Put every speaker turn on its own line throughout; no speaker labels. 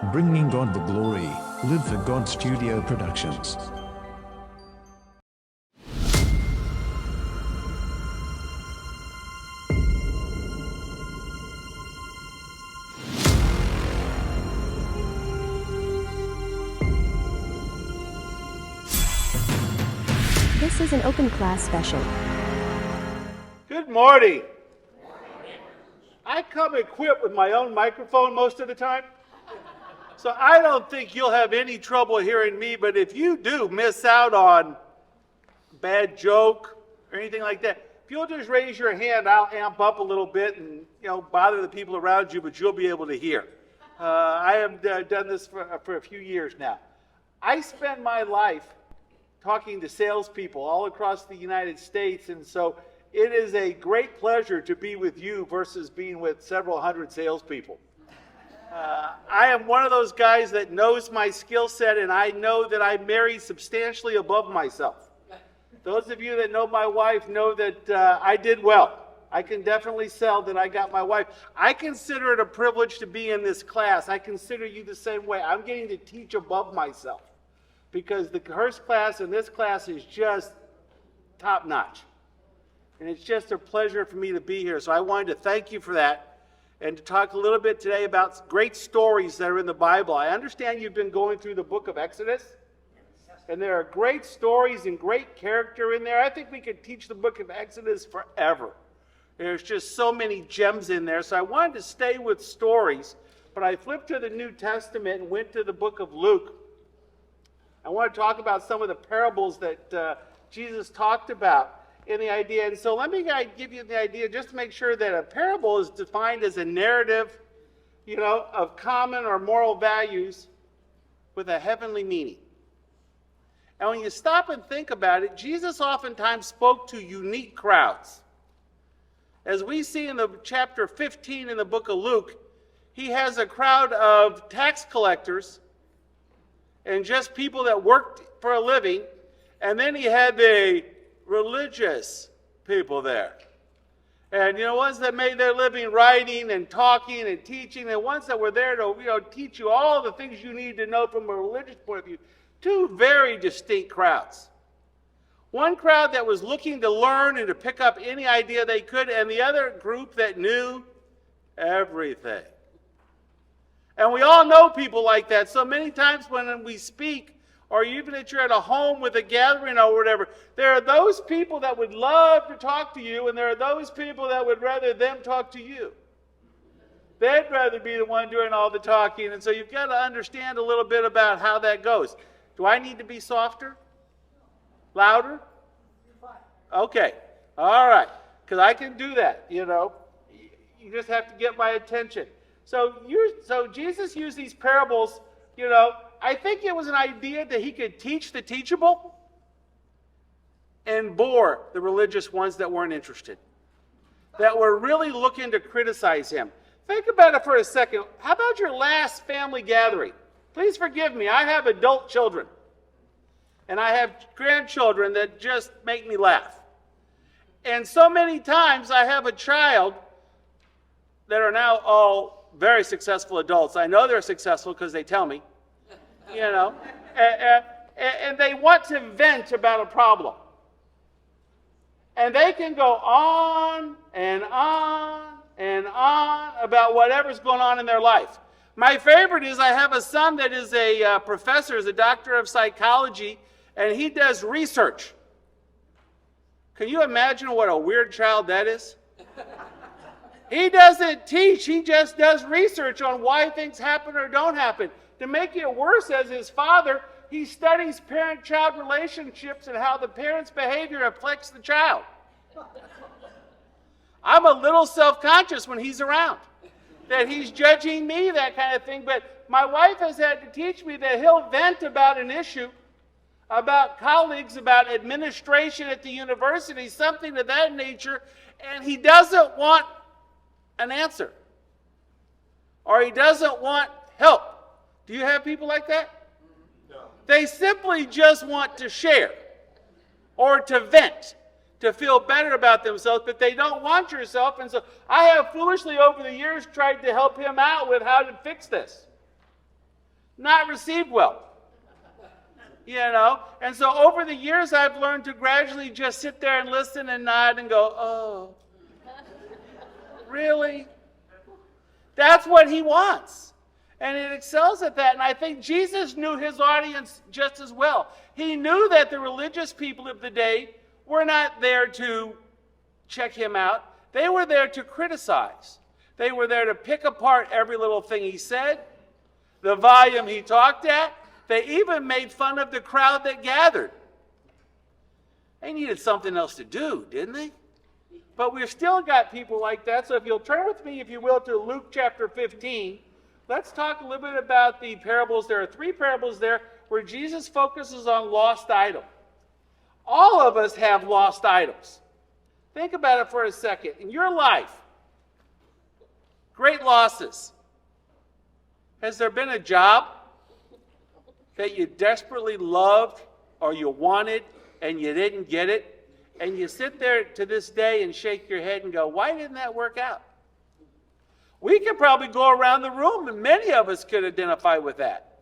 Bringing God the glory. Live for God Studio Productions.
This is an open class special.
Good morning. I come equipped with my own microphone most of the time, so I don't think you'll have any trouble hearing me, but if you do miss out on a bad joke or anything like that, if you'll just raise your hand, I'll amp up a little bit and bother the people around you, but you'll be able to hear. I have done this for a few years now. I spend my life talking to salespeople all across the United States, and so it is a great pleasure to be with you versus being with several hundred salespeople. I am one of those guys that knows my skill set, and I know that I marry substantially above myself. Those of you that know my wife know that I did well. I can definitely sell that I got my wife. I consider it a privilege to be in this class. I consider you the same way. I'm getting to teach above myself because the Hurst class and this class is just top notch. And it's just a pleasure for me to be here. So I wanted to thank you for that and to talk a little bit today about great stories that are in the Bible. I understand you've been going through the book of Exodus, and there are great stories and great character in there. I think we could teach the book of Exodus forever. There's just so many gems in there. So I wanted to stay with stories, but I flipped to the New Testament and went to the book of Luke. I want to talk about some of the parables that Jesus talked about in the idea. And so let me give you the idea just to make sure that a parable is defined as a narrative, of common or moral values with a heavenly meaning. And when you stop and think about it, Jesus oftentimes spoke to unique crowds. As we see in the chapter 15 in the book of Luke, he has a crowd of tax collectors and just people that worked for a living, and then he had the religious people there. And ones that made their living writing and talking and teaching, and ones that were there to teach you all the things you need to know from a religious point of view. Two very distinct crowds. One crowd that was looking to learn and to pick up any idea they could, and the other group that knew everything. And we all know people like that. So many times when we speak, or even if you're at a home with a gathering or whatever, there are those people that would love to talk to you, and there are those people that would rather them talk to you. They'd rather be the one doing all the talking, and so you've got to understand a little bit about how that goes. Do I need to be softer? Louder? Okay. All right. Because I can do that, You just have to get my attention. So Jesus used these parables, I think it was an idea that he could teach the teachable and bore the religious ones that weren't interested, that were really looking to criticize him. Think about it for a second. How about your last family gathering? Please forgive me. I have adult children, and I have grandchildren that just make me laugh. And so many times I have a child that are now all very successful adults. I know they're successful because they tell me. And they want to vent about a problem. And they can go on and on and on about whatever's going on in their life. My favorite is I have a son that is a professor, is a doctor of psychology, and he does research. Can you imagine what a weird child that is? He doesn't teach, he just does research on why things happen or don't happen. To make it worse, as his father, he studies parent-child relationships and how the parent's behavior affects the child. I'm a little self-conscious when he's around, that he's judging me, that kind of thing. But my wife has had to teach me that he'll vent about an issue, about colleagues, about administration at the university, something of that nature, and he doesn't want an answer, or he doesn't want help. Do you have people like that? No. They simply just want to share or to vent, to feel better about themselves, but they don't want yourself. And so I have foolishly over the years tried to help him out with how to fix this. not received well. And so over the years, I've learned to gradually just sit there and listen and nod and go, oh, really? That's what he wants. And it excels at that. And I think Jesus knew his audience just as well. He knew that the religious people of the day were not there to check him out. They were there to criticize. They were there to pick apart every little thing he said, the volume he talked at. They even made fun of the crowd that gathered. They needed something else to do, didn't they? But we've still got people like that. So if you'll turn with me, if you will, to Luke chapter 15, let's talk a little bit about the parables. There are 3 parables there where Jesus focuses on lost idol. All of us have lost idols. Think about it for a second. In your life, great losses. Has there been a job that you desperately loved or you wanted and you didn't get it? And you sit there to this day and shake your head and go, why didn't that work out? We could probably go around the room and many of us could identify with that.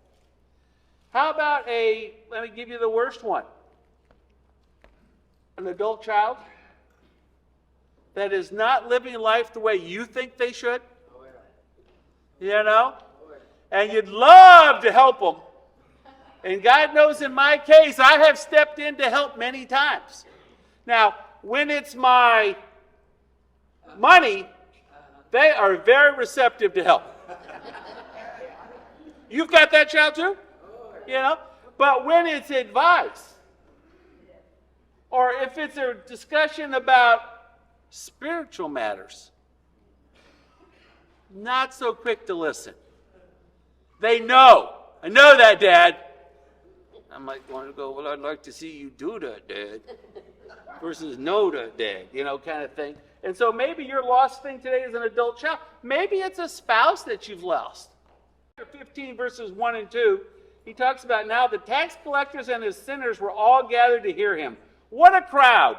How about let me give you the worst one. An adult child that is not living life the way you think they should. And you'd love to help them. And God knows in my case, I have stepped in to help many times. Now, when it's my money, they are very receptive to help. You've got that child too? But when it's advice, or if it's a discussion about spiritual matters, not so quick to listen. They know. I know that, Dad. I might want to go, well, I'd like to see you do that, Dad. Versus no to Dad, kind of thing. And so maybe your lost thing today is an adult child. Maybe it's a spouse that you've lost. Chapter 15, verses 1 and 2, he talks about now the tax collectors and his sinners were all gathered to hear him. What a crowd.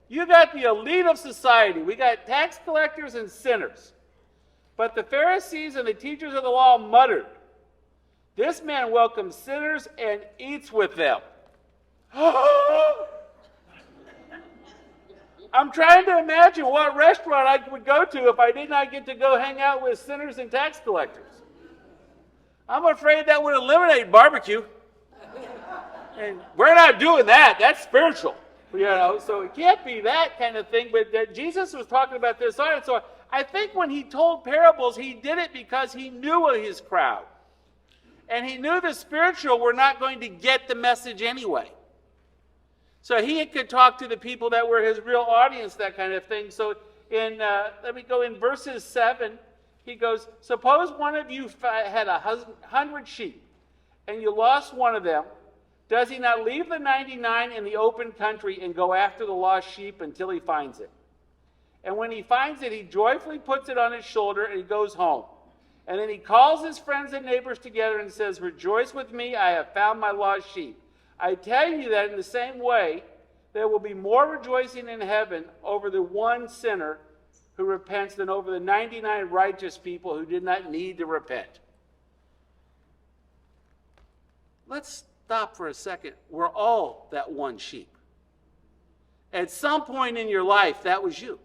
You got the elite of society. We got tax collectors and sinners. But the Pharisees and the teachers of the law muttered, this man welcomes sinners and eats with them. I'm trying to imagine what restaurant I would go to if I did not get to go hang out with sinners and tax collectors. I'm afraid that would eliminate barbecue. And we're not doing that. That's spiritual. So it can't be that kind of thing. But Jesus was talking about this audience. So I think when he told parables, he did it because he knew his crowd. And he knew the spiritual were not going to get the message anyway. So he could talk to the people that were his real audience, that kind of thing. So let me go in verses 7. He goes, suppose one of you had 100 sheep, and you lost one of them. Does he not leave the 99 in the open country and go after the lost sheep until he finds it? And when he finds it, he joyfully puts it on his shoulder and he goes home. And then he calls his friends and neighbors together and says, rejoice with me, I have found my lost sheep. I tell you that in the same way, there will be more rejoicing in heaven over the one sinner who repents than over the 99 righteous people who did not need to repent. Let's stop for a second. We're all that one sheep. At some point in your life, that was you.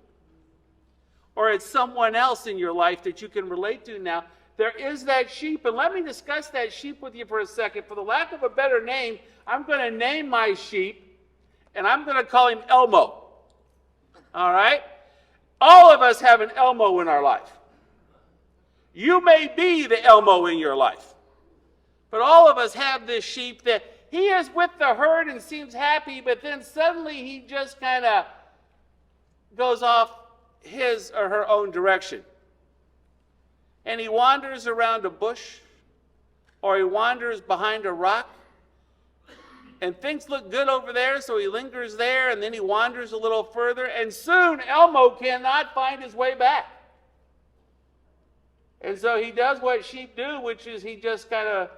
Or it's someone else in your life that you can relate to now. There is that sheep, and let me discuss that sheep with you for a second. For the lack of a better name, I'm going to name my sheep, and I'm going to call him Elmo. All right? All of us have an Elmo in our life. You may be the Elmo in your life, but all of us have this sheep that he is with the herd and seems happy, but then suddenly he just kind of goes off his or her own direction. And he wanders around a bush, or he wanders behind a rock, and things look good over there, so he lingers there, and then he wanders a little further, and soon Elmo cannot find his way back. And so he does what sheep do, which is he just kind of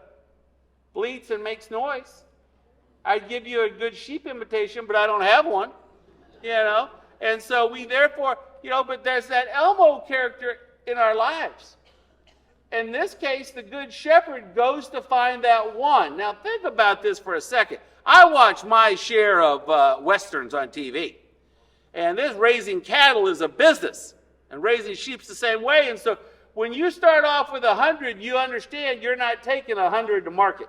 bleats and makes noise. I'd give you a good sheep imitation, but I don't have one, And so we therefore, but there's that Elmo character in our lives. In this case, the good shepherd goes to find that one. Now, think about this for a second. I watch my share of Westerns on TV. And this raising cattle is a business. And raising sheep's the same way. And so when you start off with 100, you understand you're not taking 100 to market.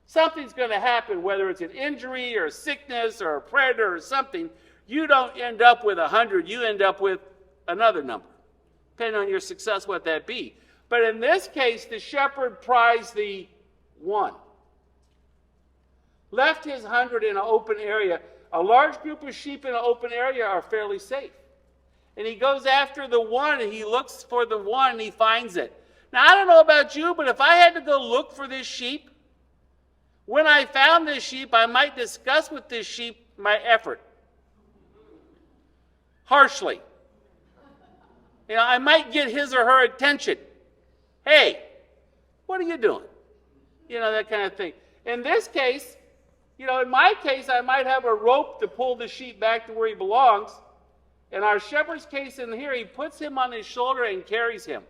Something's going to happen, whether it's an injury or a sickness or a predator or something. You don't end up with 100. You end up with another number, depending on your success, what that be. But in this case, the shepherd prized the one. Left his 100 in an open area. A large group of sheep in an open area are fairly safe. And he goes after the one, and he looks for the one, and he finds it. Now, I don't know about you, but if I had to go look for this sheep, when I found this sheep, I might discuss with this sheep my effort. Harshly. I might get his or her attention. Hey, what are you doing? That kind of thing. In this case, in my case, I might have a rope to pull the sheep back to where he belongs. In our shepherd's case in here, he puts him on his shoulder and carries him.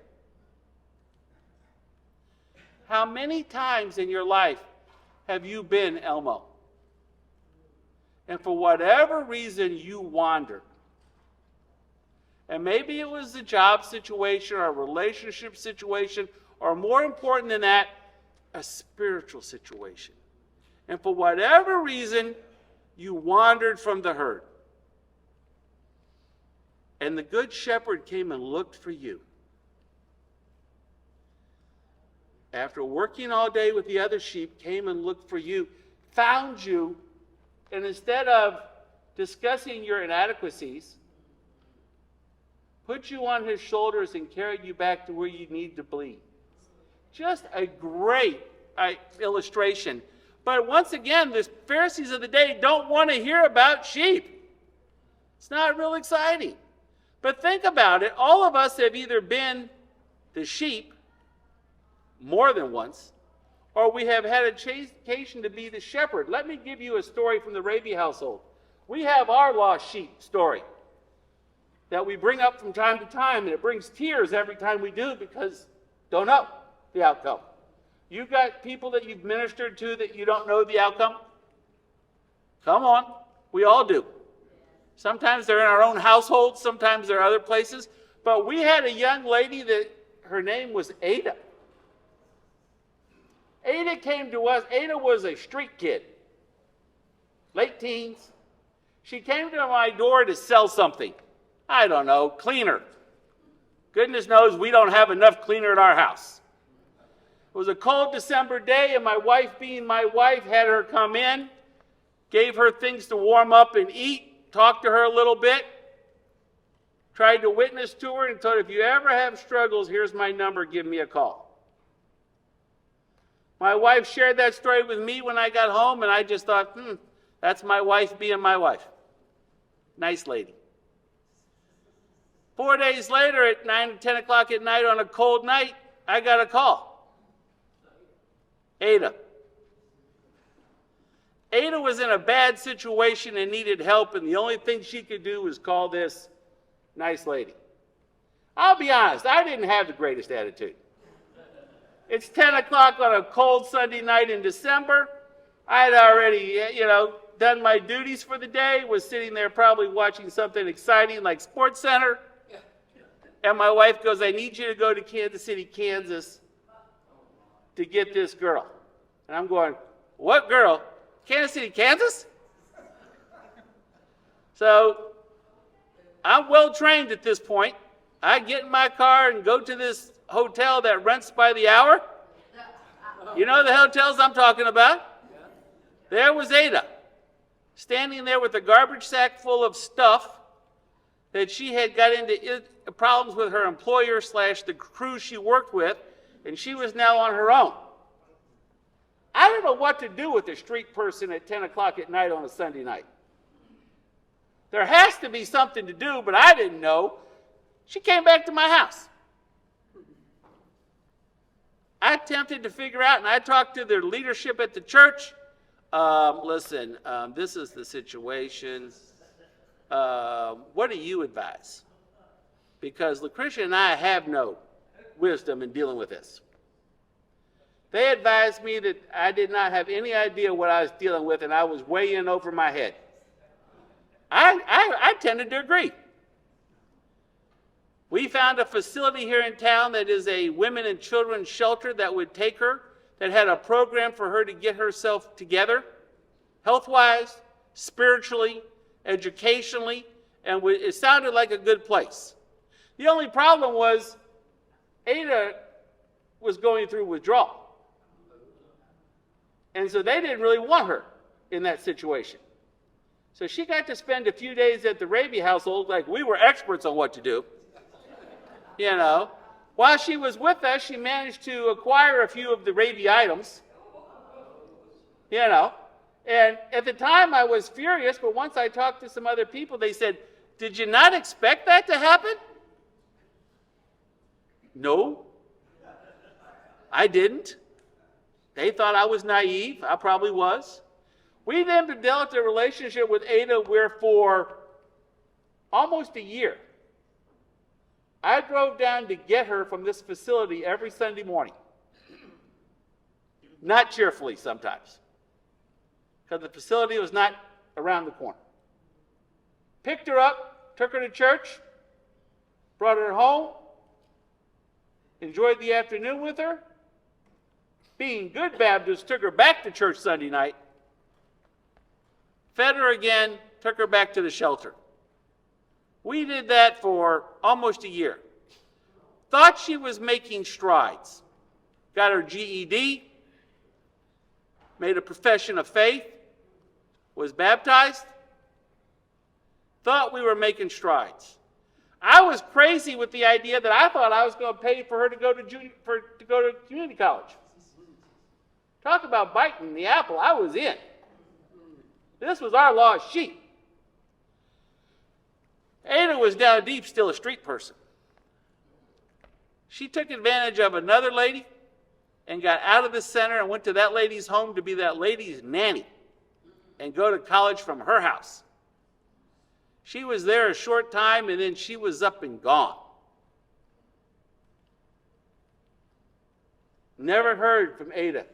How many times in your life have you been Elmo? And for whatever reason, you wandered. And maybe it was a job situation or a relationship situation, or more important than that, a spiritual situation. And for whatever reason, you wandered from the herd. And the good shepherd came and looked for you. After working all day with the other sheep, came and looked for you, found you, and instead of discussing your inadequacies, put you on his shoulders and carried you back to where you need to be. Just a great illustration. But once again, the Pharisees of the day don't want to hear about sheep. It's not real exciting. But think about it. All of us have either been the sheep more than once, or we have had occasion to be the shepherd. Let me give you a story from the Raby household. We have our lost sheep story that we bring up from time to time, and it brings tears every time we do because don't know the outcome. You've got people that you've ministered to that you don't know the outcome? Come on. We all do. Sometimes they're in our own household. Sometimes they're other places. But we had a young lady that her name was Ada. Ada came to us. Ada was a street kid. Late teens. She came to my door to sell something. I don't know, cleaner. Goodness knows we don't have enough cleaner at our house. It was a cold December day, and my wife, being my wife, had her come in, gave her things to warm up and eat, talked to her a little bit, tried to witness to her, and told her, if you ever have struggles, here's my number, give me a call. My wife shared that story with me when I got home, and I just thought, that's my wife being my wife. Nice lady. 4 days later, at 9 or 10 o'clock at night on a cold night, I got a call. Ada. Ada was in a bad situation and needed help, and the only thing she could do was call this nice lady. I'll be honest, I didn't have the greatest attitude. It's 10 o'clock on a cold Sunday night in December. I'd already, done my duties for the day, was sitting there probably watching something exciting like Sports Center. And my wife goes, I need you to go to Kansas City, Kansas to get this girl. And I'm going, what girl? Kansas City, Kansas? So I'm well trained at this point. I get in my car and go to this hotel that rents by the hour. You know the hotels I'm talking about? There was Ada, standing there with a garbage sack full of stuff that she had got into problems with her employer / the crew she worked with, and she was now on her own. I don't know what to do with a street person at 10 o'clock at night on a Sunday night. There has to be something to do, but I didn't know. She came back to my house. I attempted to figure out, and I talked to their leadership at the church. Listen, this is the situation. What do you advise? Because Lucretia and I have no wisdom in dealing with this. They advised me that I did not have any idea what I was dealing with, and I was way in over my head. I tended to agree. We found a facility here in town that is a women and children's shelter that would take her, that had a program for her to get herself together, health-wise, spiritually, educationally, and it sounded like a good place. The only problem was Ada was going through withdrawal. And so they didn't really want her in that situation. So she got to spend a few days at the Raby household like we were experts on what to do. You know, while she was with us, she managed to acquire a few of the Raby items. You know, and at the time I was furious, but once I talked to some other people, they said, "Did you not expect that to happen?" No, I didn't. They thought I was naive. I probably was. We then developed a relationship with Ada where for almost a year, I drove down to get her from this facility every Sunday morning. Not cheerfully sometimes, because the facility was not around the corner. Picked her up, took her to church, brought her home, enjoyed the afternoon with her. Being good Baptists, took her back to church Sunday night, fed her again, took her back to the shelter. We did that for almost a year. Thought she was making strides. Got her GED, made a profession of faith, was baptized. Thought we were making strides. I was crazy with the idea that I thought I was going to pay for her to go to community college. Talk about biting the apple. I was in. This was our lost sheep. Ada was down deep still a street person. She took advantage of another lady and got out of the center and went to that lady's home to be that lady's nanny and go to college from her house. She was there a short time and then she was up and gone. Never heard from Ada.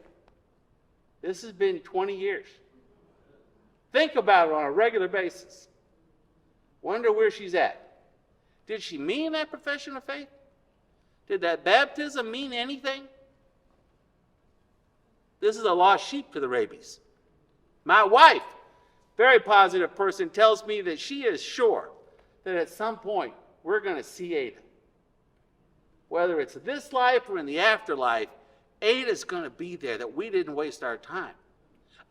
This has been 20 years. Think about it on a regular basis. Wonder where she's at. Did she mean that profession of faith? Did that baptism mean anything? This is a lost sheep to the Rabys. My wife, very positive person, tells me that she is sure that at some point we're going to see Ada. Whether it's this life or in the afterlife, Ada's going to be there, that we didn't waste our time.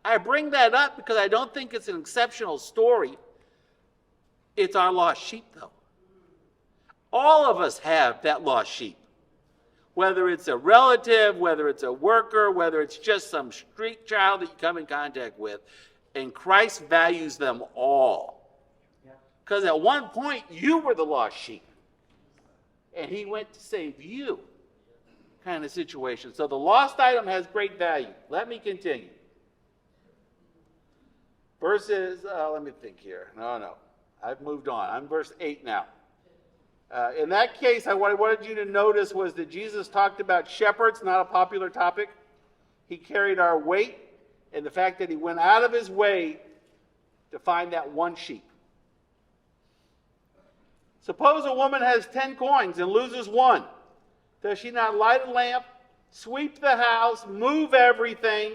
I bring that up because I don't think it's an exceptional story. It's our lost sheep, though. All of us have that lost sheep. Whether it's a relative, whether it's a worker, whether it's just some street child that you come in contact with, and Christ values them all. Because at one point, you were the lost sheep, and he went to save you, kind of situation. So the lost item has great value. Let me continue. Verses, let me think here. No, I've moved on. I'm verse 8 now. In that case, what I wanted you to notice was that Jesus talked about shepherds, not a popular topic. He carried our weight, and the fact that he went out of his way to find that one sheep. Suppose a woman has 10 coins and loses one. Does she not light a lamp, sweep the house, move everything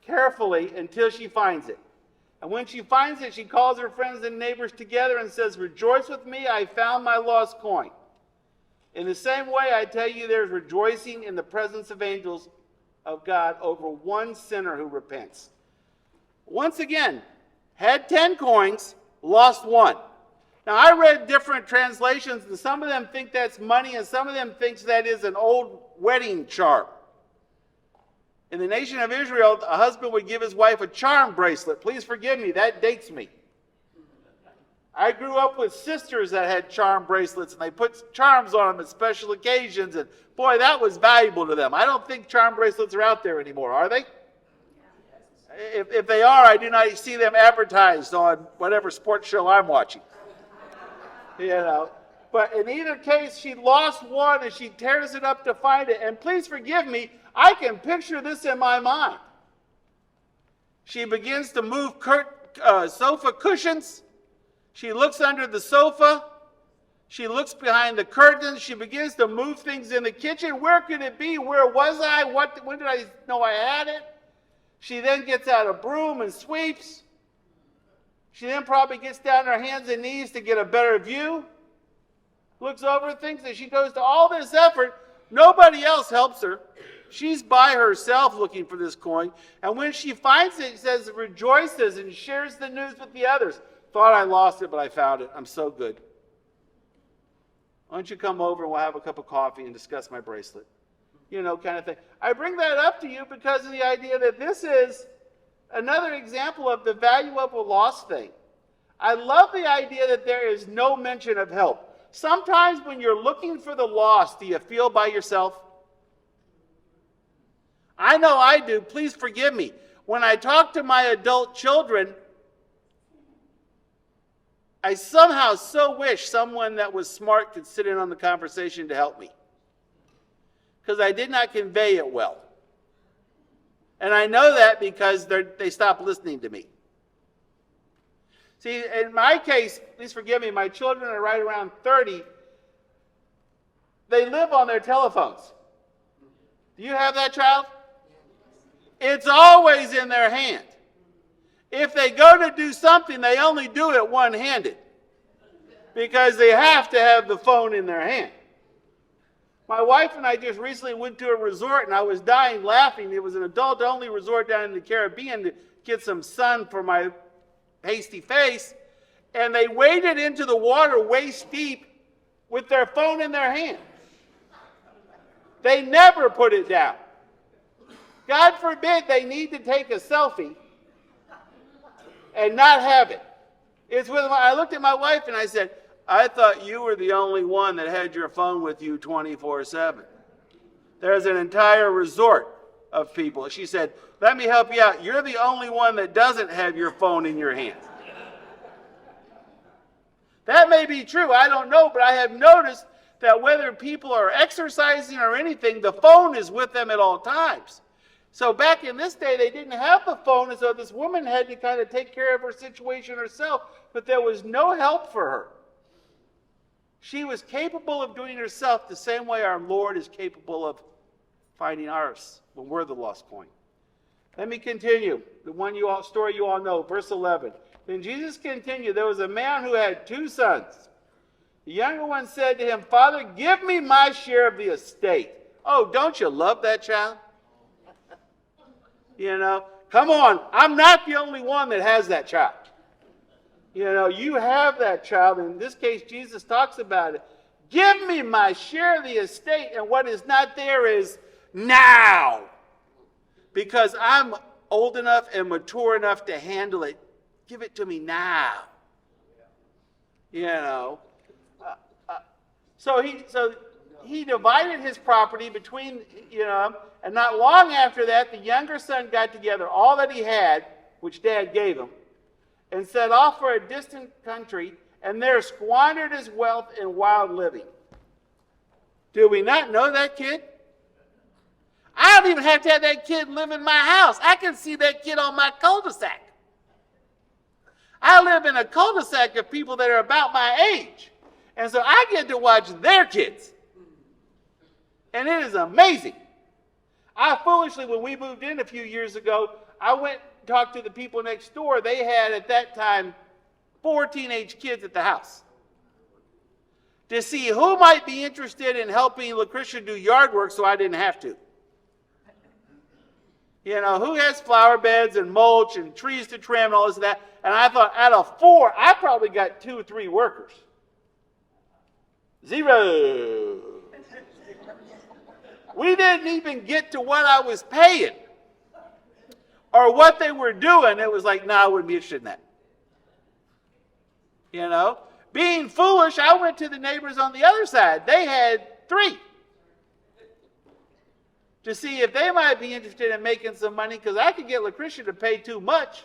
carefully until she finds it? And when she finds it, she calls her friends and neighbors together and says, "Rejoice with me, I found my lost coin." In the same way, I tell you, there's rejoicing in the presence of angels of God over one sinner who repents. Once again, had 10 coins, lost one. Now, I read different translations, and some of them think that's money, and some of them think that is an old wedding charm. In the nation of Israel, a husband would give his wife a charm bracelet. Please forgive me, that dates me. I grew up with sisters that had charm bracelets, and they put charms on them at special occasions, and boy, that was valuable to them. I don't think charm bracelets are out there anymore, are they? If they are, I do not see them advertised on whatever sports show I'm watching. You know, But in either case, she lost one and she tears it up to find it. And please forgive me, I can picture this in my mind. She begins to move sofa cushions. She looks under the sofa. She looks behind the curtains. She begins to move things in the kitchen. Where could it be? Where was I? When did I know I had it? She then gets out a broom and sweeps. She then probably gets down on her hands and knees to get a better view. Looks over things, and she goes to all this effort. Nobody else helps her. She's by herself looking for this coin. And when she finds it, she says, rejoices and shares the news with the others. Thought I lost it, but I found it. I'm so good. Why don't you come over and we'll have a cup of coffee and discuss my bracelet? You know, kind of thing. I bring that up to you because of the idea that this is another example of the value of a lost thing. I love the idea that there is no mention of help. Sometimes when you're looking for the lost, do you feel by yourself? I know I do. Please forgive me. When I talk to my adult children, I somehow so wish someone that was smart could sit in on the conversation to help me. Because I did not convey it well. And I know that because they stopped listening to me. See, in my case, please forgive me, my children are right around 30. They live on their telephones. Do you have that, child? It's always in their hand. If they go to do something, they only do it one-handed because they have to have the phone in their hand. My wife and I just recently went to a resort, and I was dying laughing. It was an adult-only resort down in the Caribbean to get some sun for my hasty face, and they waded into the water waist deep with their phone in their hand. They never put it down. God forbid they need to take a selfie and not have it. I looked at my wife and I said, I thought you were the only one that had your phone with you 24/7. There's an entire resort of people. She said, let me help you out. You're the only one that doesn't have your phone in your hand. That may be true. I don't know, but I have noticed that whether people are exercising or anything, the phone is with them at all times. So back in this day, they didn't have the phone, and so this woman had to kind of take care of her situation herself, but there was no help for her. She was capable of doing herself the same way our Lord is capable of finding ours when we're the lost coin. Let me continue. The story you all know, verse 11. Then Jesus continued, there was a man who had 2 sons. The younger one said to him, Father, give me my share of the estate. Oh, don't you love that child? You know, come on. I'm not the only one that has that child. You know, you have that child. In this case, Jesus talks about it. Give me my share of the estate, and what is not there is now. Because I'm old enough and mature enough to handle it. Give it to me now. You know. So he divided his property between, and not long after that, the younger son got together all that he had, which Dad gave him, and set off for a distant country, and there squandered his wealth in wild living. Do we not know that kid? I don't even have to have that kid live in my house. I can see that kid on my cul-de-sac. I live in a cul-de-sac of people that are about my age. And so I get to watch their kids. And it is amazing. I foolishly, when we moved in a few years ago, I went and talked to the people next door. They had, at that time, 4 teenage kids at the house. To see who might be interested in helping Lucretia do yard work so I didn't have to. You know, who has flower beds and mulch and trees to trim and all this and that. And I thought, out of 4, I probably got 2 or 3 workers. 0. We didn't even get to what I was paying or what they were doing. It was like, I wouldn't be interested in that. You know, being foolish, I went to the neighbors on the other side. They had 3 to see if they might be interested in making some money, because I could get Lucretia to pay too much.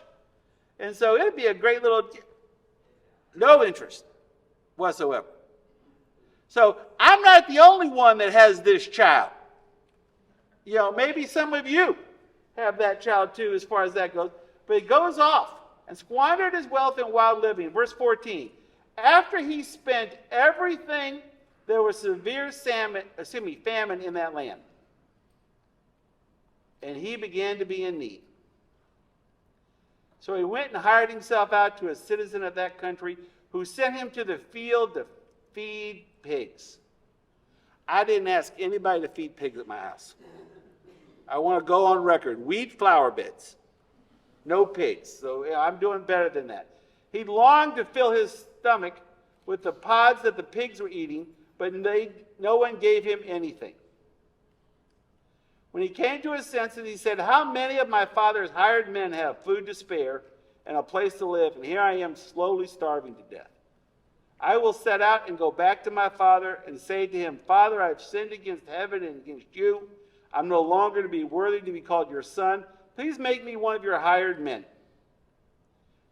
And so it'd be a great little, no interest whatsoever. So I'm not the only one that has this child. Maybe some of you have that child too, as far as that goes. But he goes off and squandered his wealth in wild living. Verse 14. After he spent everything, there was severe famine in that land. And he began to be in need. So he went and hired himself out to a citizen of that country who sent him to the field to feed pigs. I didn't ask anybody to feed pigs at my house. I want to go on record. Wheat flour beds. No pigs. So I'm doing better than that. He longed to fill his stomach with the pods that the pigs were eating, but no one gave him anything. When he came to his senses, he said, how many of my father's hired men have food to spare and a place to live, and here I am slowly starving to death? I will set out and go back to my father and say to him, Father, I've sinned against heaven and against you. I'm no longer to be worthy to be called your son. Please make me one of your hired men.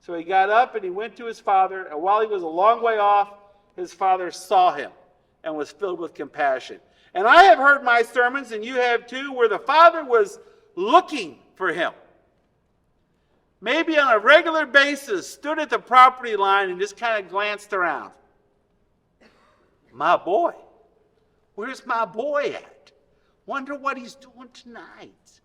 So he got up and he went to his father, and while he was a long way off, his father saw him and was filled with compassion. And I have heard my sermons, and you have too, where the father was looking for him. Maybe on a regular basis, stood at the property line and just kind of glanced around. My boy. Where's my boy at? Wonder what he's doing tonight.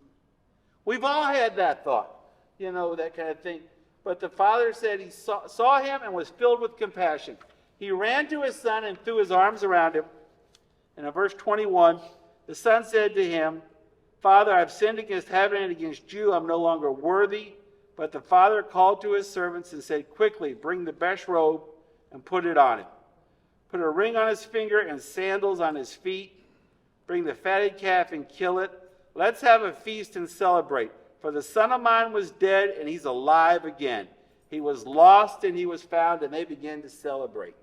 We've all had that thought, that kind of thing. But the father said he saw him and was filled with compassion. He ran to his son and threw his arms around him. And in verse 21, the son said to him, Father, I've sinned against heaven and against you. I'm no longer worthy. But the father called to his servants and said, quickly, bring the best robe and put it on him. Put a ring on his finger and sandals on his feet. Bring the fatted calf and kill it. Let's have a feast and celebrate. For the son of mine was dead and he's alive again. He was lost and he was found, and they began to celebrate.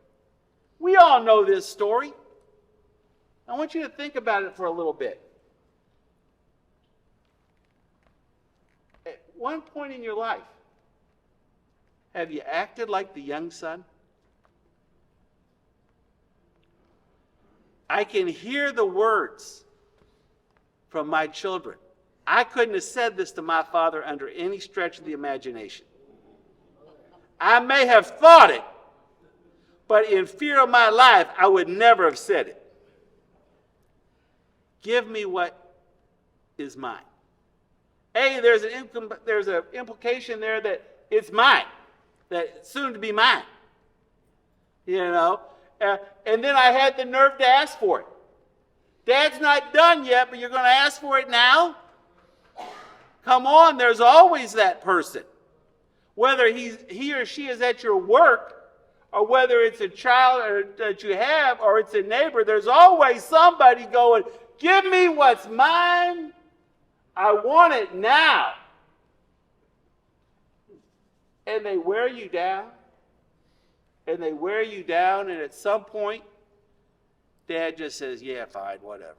We all know this story. I want you to think about it for a little bit. At one point in your life, have you acted like the young son? I can hear the words from my children. I couldn't have said this to my father under any stretch of the imagination. I may have thought it, but in fear of my life, I would never have said it. Give me what is mine. Hey, there's an implication there that it's mine, that it's soon to be mine. And then I had the nerve to ask for it. Dad's not done yet, but you're going to ask for it now? Come on, there's always that person. Whether he or she is at your work, or whether it's a child that you have, or it's a neighbor, there's always somebody going, give me what's mine. I want it now. And they wear you down. And they wear you down, and at some point, Dad just says, yeah, fine, whatever.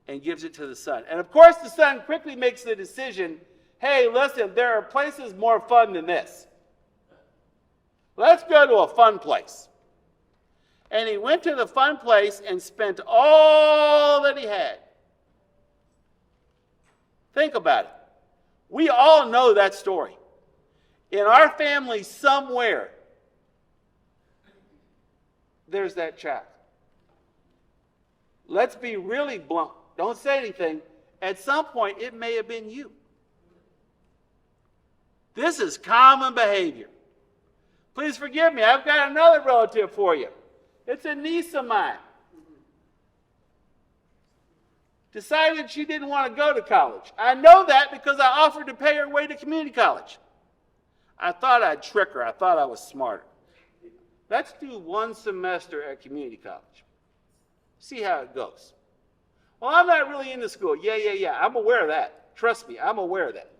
And gives it to the son. And of course, the son quickly makes the decision, hey, listen, there are places more fun than this. Let's go to a fun place. And he went to the fun place and spent all that he had. Think about it. We all know that story. In our family somewhere, there's that child. Let's be really blunt. Don't say anything. At some point, it may have been you. This is common behavior. Please forgive me. I've got another relative for you. It's a niece of mine. Decided she didn't want to go to college. I know that because I offered to pay her way to community college. I thought I'd trick her. I thought I was smarter. Let's do one semester at community college. See how it goes. Well, I'm not really into school. Yeah. I'm aware of that. Trust me, I'm aware of that.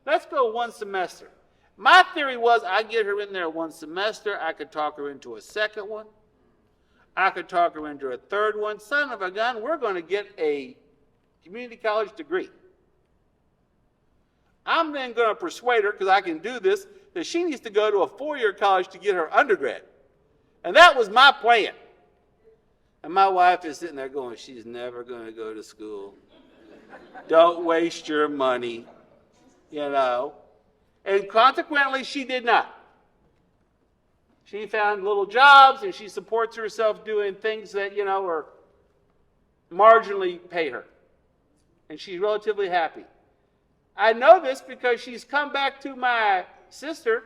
Let's go one semester. My theory was I'd get her in there one semester. I could talk her into a second one. I could talk her into a third one. Son of a gun, we're going to get a community college degree. I'm then going to persuade her, because I can do this, that she needs to go to a 4-year college to get her undergrad. And that was my plan. And my wife is sitting there going, she's never going to go to school. Don't waste your money, you know. And consequently, she did not. She found little jobs, and she supports herself doing things that, you know, are marginally pay her. And she's relatively happy. I know this because she's come back to my sister,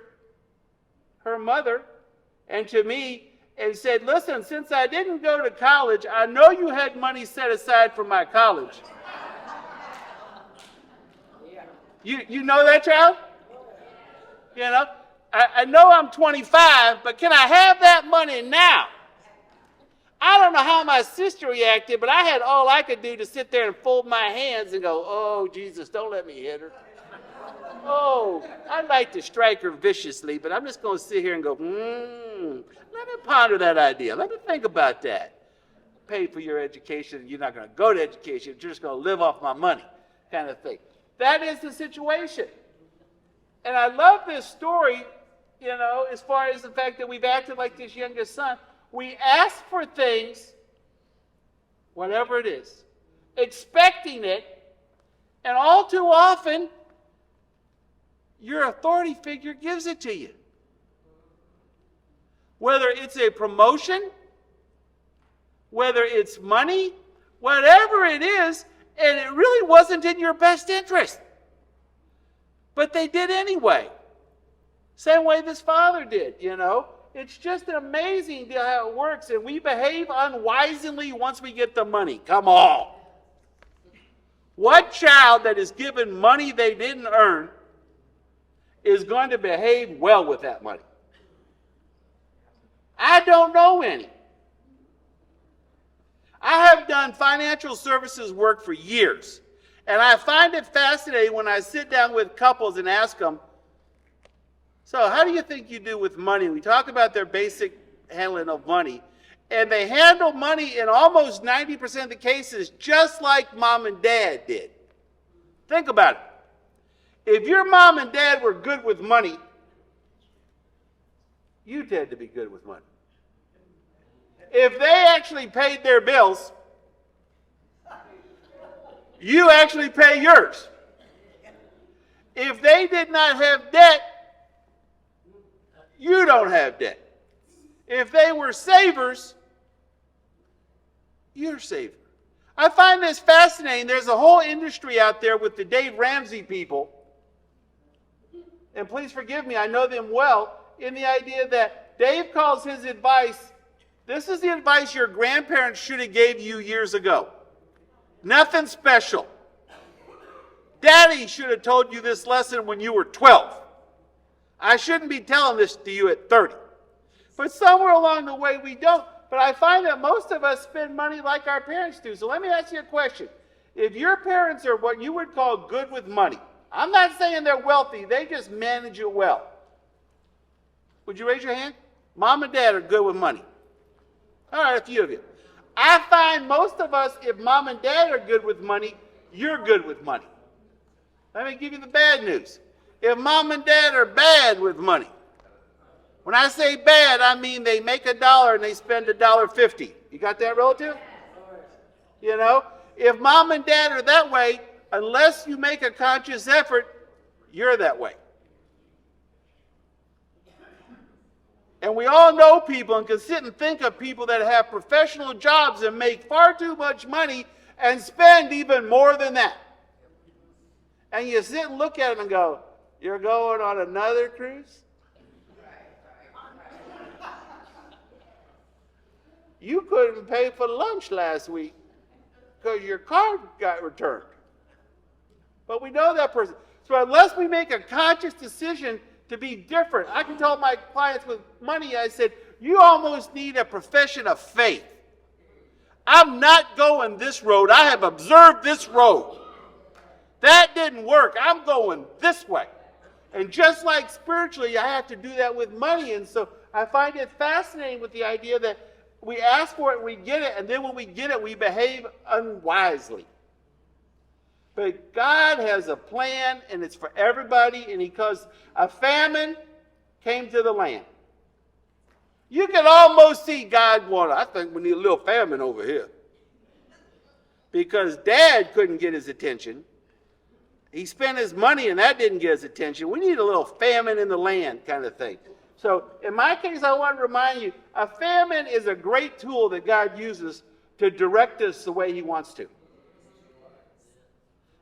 her mother, and to me, and said, listen, since I didn't go to college, I know you had money set aside for my college. You know that, child? You know, I know I'm 25, but can I have that money now? I don't know how my sister reacted, but I had all I could do to sit there and fold my hands and go, oh, Jesus, don't let me hit her. Oh, I'd like to strike her viciously, but I'm just going to sit here and go, let me ponder that idea. Let me think about that. Pay for your education. You're not going to go to education. You're just going to live off my money kind of thing. That is the situation. And I love this story, you know, as far as the fact that we've acted like this youngest son. We ask for things, whatever it is, expecting it, and all too often, your authority figure gives it to you. Whether it's a promotion, whether it's money, whatever it is, and it really wasn't in your best interest. But they did anyway. Same way this father did, you know. It's just amazing how it works, and we behave unwisely once we get the money. Come on. What child that is given money they didn't earn is going to behave well with that money? I don't know any. I have done financial services work for years, and I find it fascinating when I sit down with couples and ask them, so how do you think you do with money? We talk about their basic handling of money, and they handle money in almost 90% of the cases just like mom and dad did. Think about it. If your mom and dad were good with money, you tend to be good with money. If they actually paid their bills, you actually pay yours. If they did not have debt, you don't have debt. If they were savers, you're a saver. I find this fascinating. There's a whole industry out there with the Dave Ramsey people, and please forgive me, I know them well, in the idea that Dave calls his advice, this is the advice your grandparents should have gave you years ago. Nothing special. Daddy should have told you this lesson when you were 12. I shouldn't be telling this to you at 30. But somewhere along the way we don't. But I find that most of us spend money like our parents do. So let me ask you a question. If your parents are what you would call good with money, I'm not saying they're wealthy, they just manage it well. Would you raise your hand? Mom and dad are good with money. All right, a few of you. I find most of us, if mom and dad are good with money, you're good with money. Let me give you the bad news. If mom and dad are bad with money, when I say bad, I mean they make $1 and they spend $1.50. You got that, relative? You know, if mom and dad are that way, unless you make a conscious effort, you're that way. And we all know people and can sit and think of people that have professional jobs and make far too much money and spend even more than that. And you sit and look at them and go, you're going on another cruise? You couldn't pay for lunch last week because your card got returned. But we know that person. So unless we make a conscious decision to be different, I can tell my clients with money, I said, you almost need a profession of faith. I'm not going this road. I have observed this road. That didn't work. I'm going this way. And just like spiritually, I have to do that with money. And so I find it fascinating with the idea that we ask for it and we get it, and then when we get it, we behave unwisely. But God has a plan, and it's for everybody, and because a famine came to the land. You can almost see God going, I think we need a little famine over here. Because Dad couldn't get his attention. He spent his money and that didn't get his attention. We need a little famine in the land kind of thing. So in my case, I want to remind you, a famine is a great tool that God uses to direct us the way he wants to.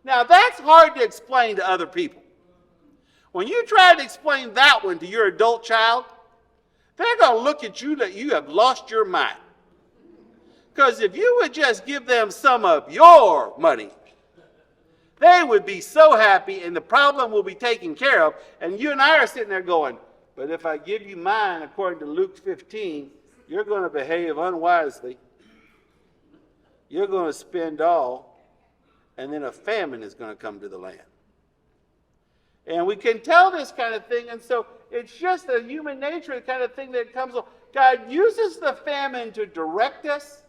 Now that's hard to explain to other people. When you try to explain that one to your adult child, they're going to look at you like you have lost your mind. Because if you would just give them some of your money, they would be so happy and the problem will be taken care of. And you and I are sitting there going, but if I give you mine, according to Luke 15, you're going to behave unwisely. You're going to spend all, and then a famine is going to come to the land. And we can tell this kind of thing, and so it's just a human nature kind of thing that comes. God uses the famine to direct us,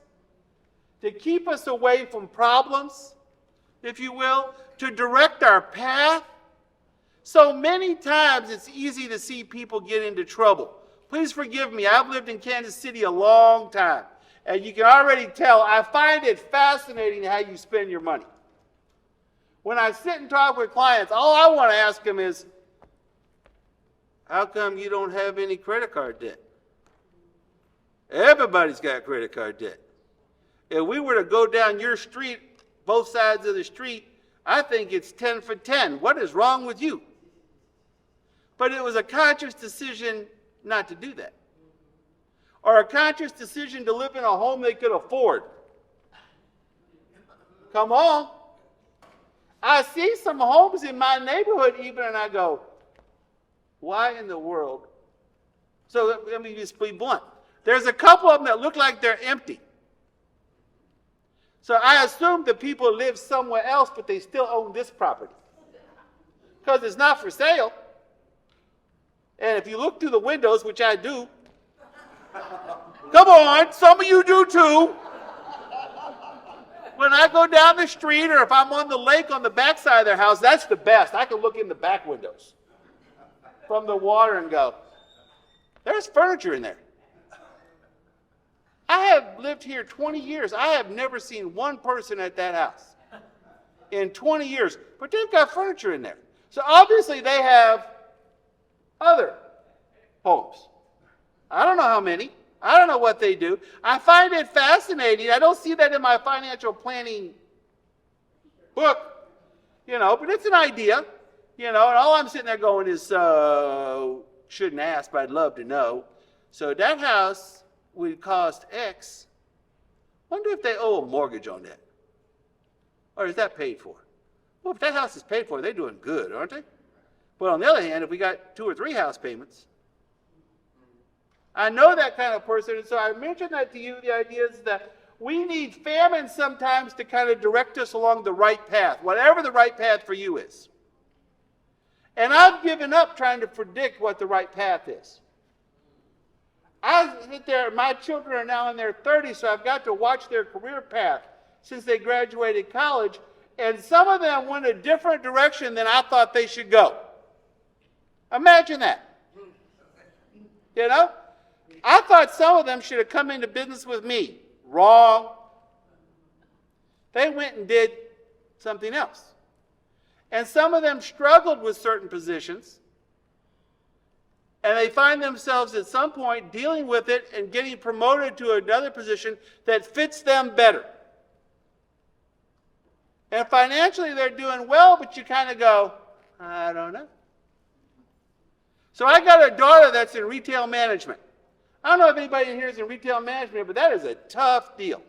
to keep us away from problems, if you will, to direct our path. So many times it's easy to see people get into trouble. Please forgive me. I've lived in Kansas City a long time, and you can already tell I find it fascinating how you spend your money. When I sit and talk with clients, all I want to ask them is, how come you don't have any credit card debt? Everybody's got credit card debt. If we were to go down your street, both sides of the street, I think it's 10 for 10. What is wrong with you? But it was a conscious decision not to do that. Or a conscious decision to live in a home they could afford. Come on. I see some homes in my neighborhood even, and I go, why in the world? So let me just be blunt. There's a couple of them that look like they're empty. So I assume the people live somewhere else, but they still own this property. Because it's not for sale. And if you look through the windows, which I do, come on, some of you do too. When I go down the street or if I'm on the lake on the backside of their house, that's the best. I can look in the back windows from the water and go, there's furniture in there. I have lived here 20 years. I have never seen one person at that house in 20 years, but they've got furniture in there. So obviously they have other homes. I don't know how many. I don't know what they do. I find it fascinating. I don't see that in my financial planning book, but it's an idea, and all I'm sitting there going is, shouldn't ask, but I'd love to know. So that house would cost X. Wonder if they owe a mortgage on that. Or is that paid for? Well, if that house is paid for, they're doing good, aren't they? But on the other hand, if we got 2 or 3 house payments, I know that kind of person, and so I mentioned that to you. The idea is that we need famine sometimes to kind of direct us along the right path, whatever the right path for you is. And I've given up trying to predict what the right path is. I sit there, my children are now in their 30s, so I've got to watch their career path since they graduated college, and some of them went a different direction than I thought they should go. Imagine that. I thought some of them should have come into business with me. Wrong. They went and did something else. And some of them struggled with certain positions, and they find themselves at some point dealing with it and getting promoted to another position that fits them better. And financially they're doing well, but you kind of go, I don't know. So I got a daughter that's in retail management. I don't know if anybody in here is in retail management, but that is a tough deal.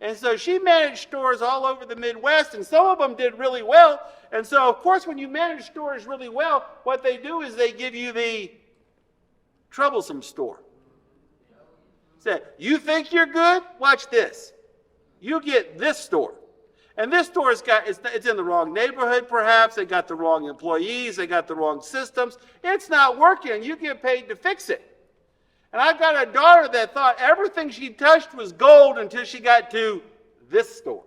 And so she managed stores all over the Midwest, and some of them did really well. And so, of course, when you manage stores really well, what they do is they give you the troublesome store. Say, you think you're good? Watch this. You get this store. And this store it's in the wrong neighborhood, perhaps. They got the wrong employees. They got the wrong systems. It's not working. You get paid to fix it. And I've got a daughter that thought everything she touched was gold until she got to this store.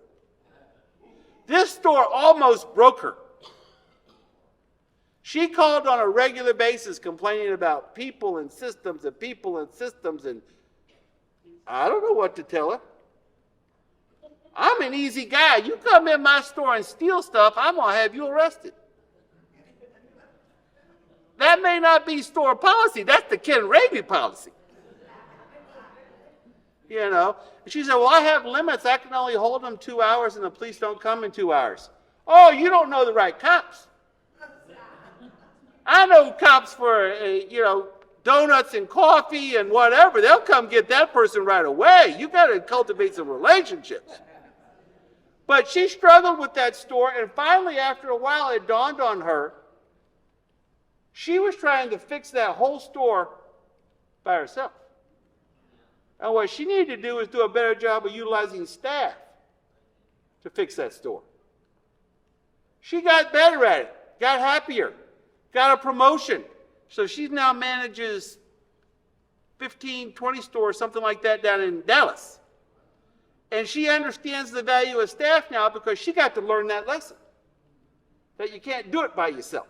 This store almost broke her. She called on a regular basis complaining about people and systems, and I don't know what to tell her. I'm an easy guy. You come in my store and steal stuff, I'm going to have you arrested. That may not be store policy. That's the Ken Raby policy. You know. And she said, well, I have limits. I can only hold them 2 hours, and the police don't come in 2 hours. Oh, you don't know the right cops. I know cops for, donuts and coffee and whatever. They'll come get that person right away. You got to cultivate some relationships. But she struggled with that store, and finally, after a while, it dawned on her. She was trying to fix that whole store by herself. And what she needed to do is do a better job of utilizing staff to fix that store. She got better at it, got happier, got a promotion. So she now manages 15, 20 stores, something like that, down in Dallas. And she understands the value of staff now because she got to learn that lesson. That you can't do it by yourself.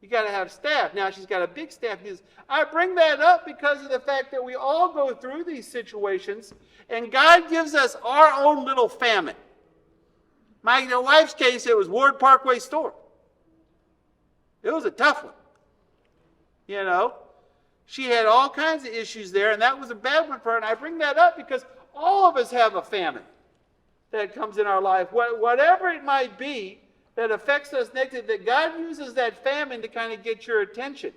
You got to have staff. Now she's got a big staff. I bring that up because of the fact that we all go through these situations, and God gives us our own little famine. My wife's case, it was Ward Parkway store. It was a tough one. You know, she had all kinds of issues there, and that was a bad one for her. And I bring that up because all of us have a famine that comes in our life. Whatever it might be that affects us negatively, that God uses that famine to kind of get your attention.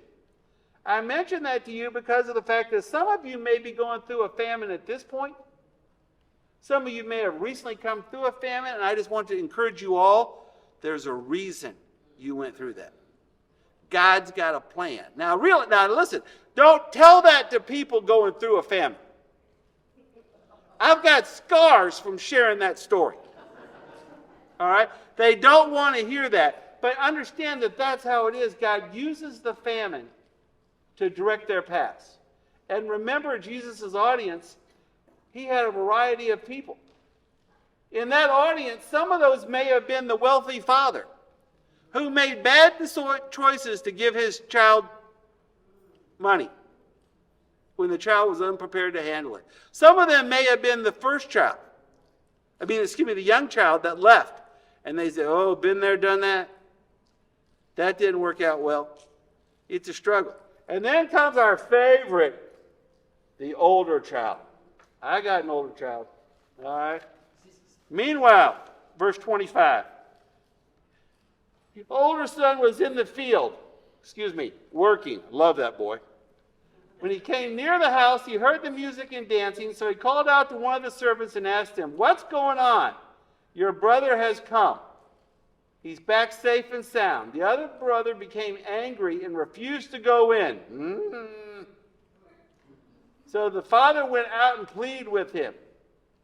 I mention that to you because of the fact that some of you may be going through a famine at this point. Some of you may have recently come through a famine, and I just want to encourage you all, there's a reason you went through that. God's got a plan. Now listen, don't tell that to people going through a famine. I've got scars from sharing that story. All right? They don't want to hear that. But understand that that's how it is. God uses the famine to direct their paths. And remember Jesus' audience, he had a variety of people. In that audience, some of those may have been the wealthy father who made bad choices to give his child money when the child was unprepared to handle it. Some of them may have been the the young child that left. And they say, oh, been there, done that. That didn't work out well. It's a struggle. And then comes our favorite, the older child. I got an older child. All right. Meanwhile, verse 25. The older son was in the field, working. Love that boy. When he came near the house, he heard the music and dancing, so he called out to one of the servants and asked him, what's going on? Your brother has come. He's back safe and sound. The other brother became angry and refused to go in. So the father went out and pleaded with him.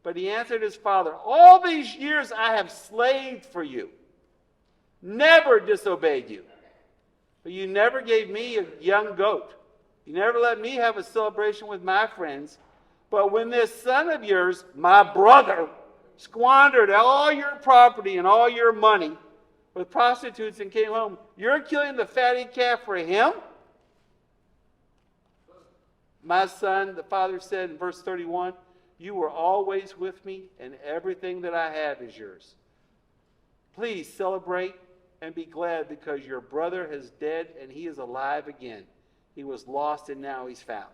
But he answered his father, all these years I have slaved for you, never disobeyed you. But you never gave me a young goat. You never let me have a celebration with my friends. But when this son of yours, my brother, squandered all your property and all your money with prostitutes and came home, you're killing the fatty calf for him? My son, the father said in verse 31, you were always with me, and everything that I have is yours. Please celebrate and be glad because your brother is dead and he is alive again. He was lost and now he's found.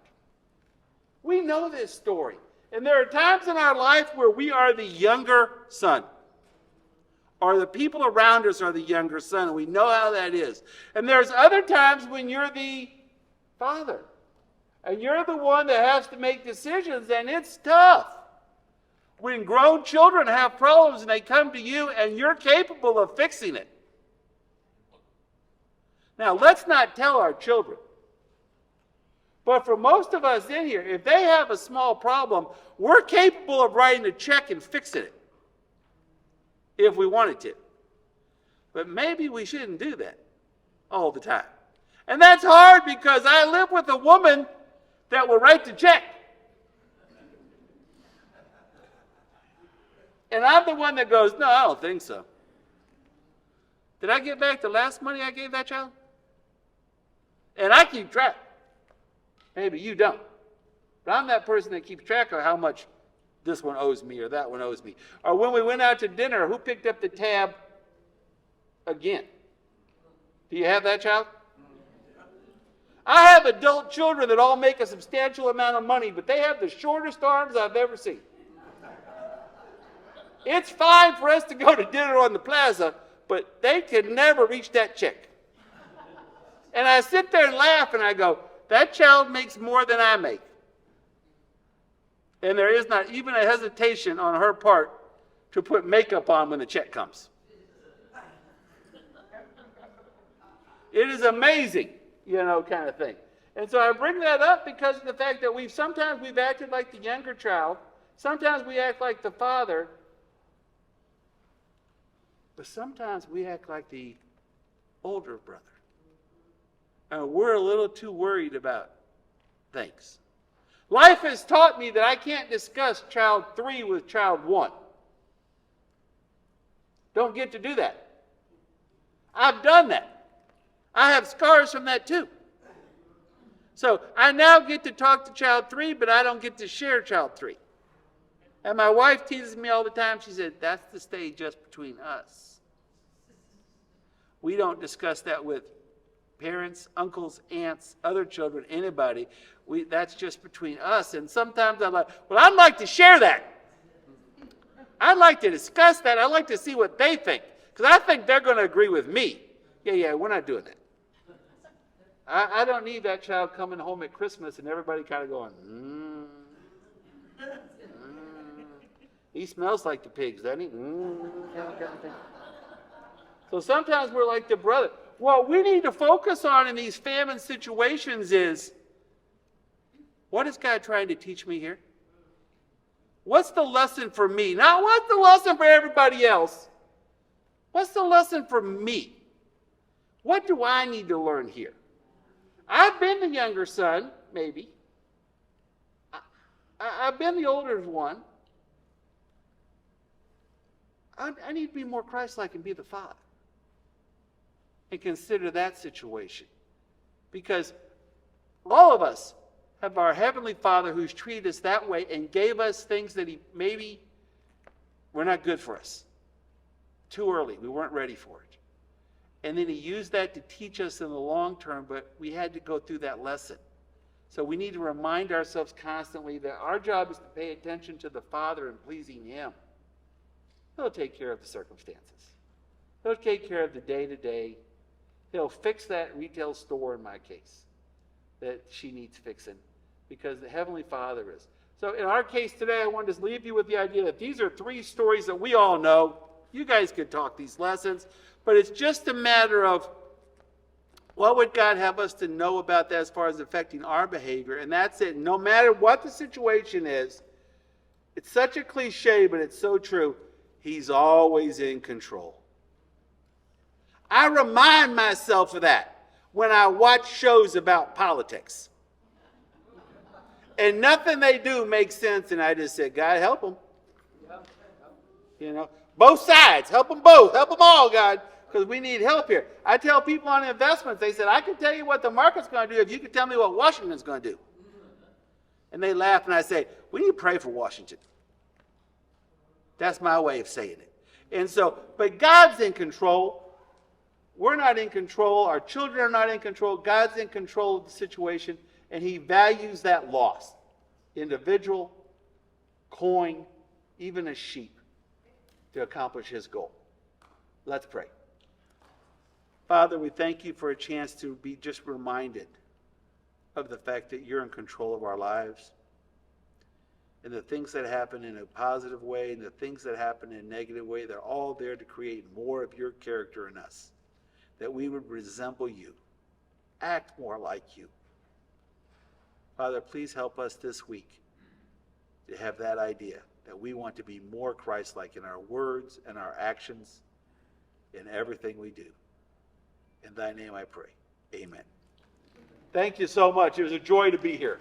We know this story. And there are times in our life where we are the younger son. Or the people around us are the younger son, and we know how that is. And there's other times when you're the father. And you're the one that has to make decisions, and it's tough. When grown children have problems and they come to you, and you're capable of fixing it. Now, let's not tell our children. But for most of us in here, if they have a small problem, we're capable of writing a check and fixing it. If we wanted to. But maybe we shouldn't do that all the time. And that's hard because I live with a woman that will write the check. And I'm the one that goes, no, I don't think so. Did I get back the last money I gave that child? And I keep track. Maybe you don't. But I'm that person that keeps track of how much this one owes me or that one owes me. Or when we went out to dinner, who picked up the tab again? Do you have that, child? I have adult children that all make a substantial amount of money, but they have the shortest arms I've ever seen. It's fine for us to go to dinner on the plaza, but they can never reach that check. And I sit there and laugh and I go, that child makes more than I make. And there is not even a hesitation on her part to put makeup on when the check comes. It is amazing, kind of thing. And so I bring that up because of the fact that sometimes we've acted like the younger child. Sometimes we act like the father. But sometimes we act like the older brother. And we're a little too worried about things. Life has taught me that I can't discuss child 3 with child 1. Don't get to do that. I've done that. I have scars from that too. So I now get to talk to child 3, but I don't get to share child 3. And my wife teases me all the time. She said, that's the stage just between us. We don't discuss that with parents, uncles, aunts, other children, anybody. That's just between us. And sometimes I'm like, well, I'd like to share that. I'd like to discuss that. I'd like to see what they think. Because I think they're going to agree with me. Yeah, we're not doing that. I don't need that child coming home at Christmas and everybody kind of going, He smells like the pigs, doesn't he? So sometimes we're like the brother. What we need to focus on in these famine situations is, what is God trying to teach me here? What's the lesson for me? Not what's the lesson for everybody else. What's the lesson for me? What do I need to learn here? I've been the younger son, maybe. I've been the older one. I need to be more Christ-like and be the father. And consider that situation. Because all of us have our Heavenly Father who's treated us that way and gave us things that maybe were not good for us. Too early. We weren't ready for it. And then He used that to teach us in the long term, but we had to go through that lesson. So we need to remind ourselves constantly that our job is to pay attention to the Father and pleasing Him. He'll take care of the circumstances. He'll take care of the day-to-day. He'll fix that retail store in my case that she needs fixing because the Heavenly Father is. So in our case today, I want to leave you with the idea that these are 3 stories that we all know. You guys could talk these lessons, but it's just a matter of what would God have us to know about that as far as affecting our behavior. And that's it. No matter what the situation is, it's such a cliche, but it's so true. He's always in control. I remind myself of that when I watch shows about politics. And nothing they do makes sense, and I just say, God, help them. Both sides. Help them both. Help them all, God, because we need help here. I tell people on investments, they said, I can tell you what the market's going to do if you can tell me what Washington's going to do. And they laugh, and I say, we need to pray for Washington. That's my way of saying it. And so, but God's in control. We're not in control. Our children are not in control. God's in control of the situation, and He values that loss. Individual, coin, even a sheep, to accomplish His goal. Let's pray. Father, we thank You for a chance to be just reminded of the fact that You're in control of our lives. And the things that happen in a positive way and the things that happen in a negative way, they're all there to create more of Your character in us. That we would resemble You, act more like You. Father, please help us this week to have that idea, that we want to be more Christ-like in our words and our actions, in everything we do. In Thy name I pray. Amen. Thank you so much. It was a joy to be here.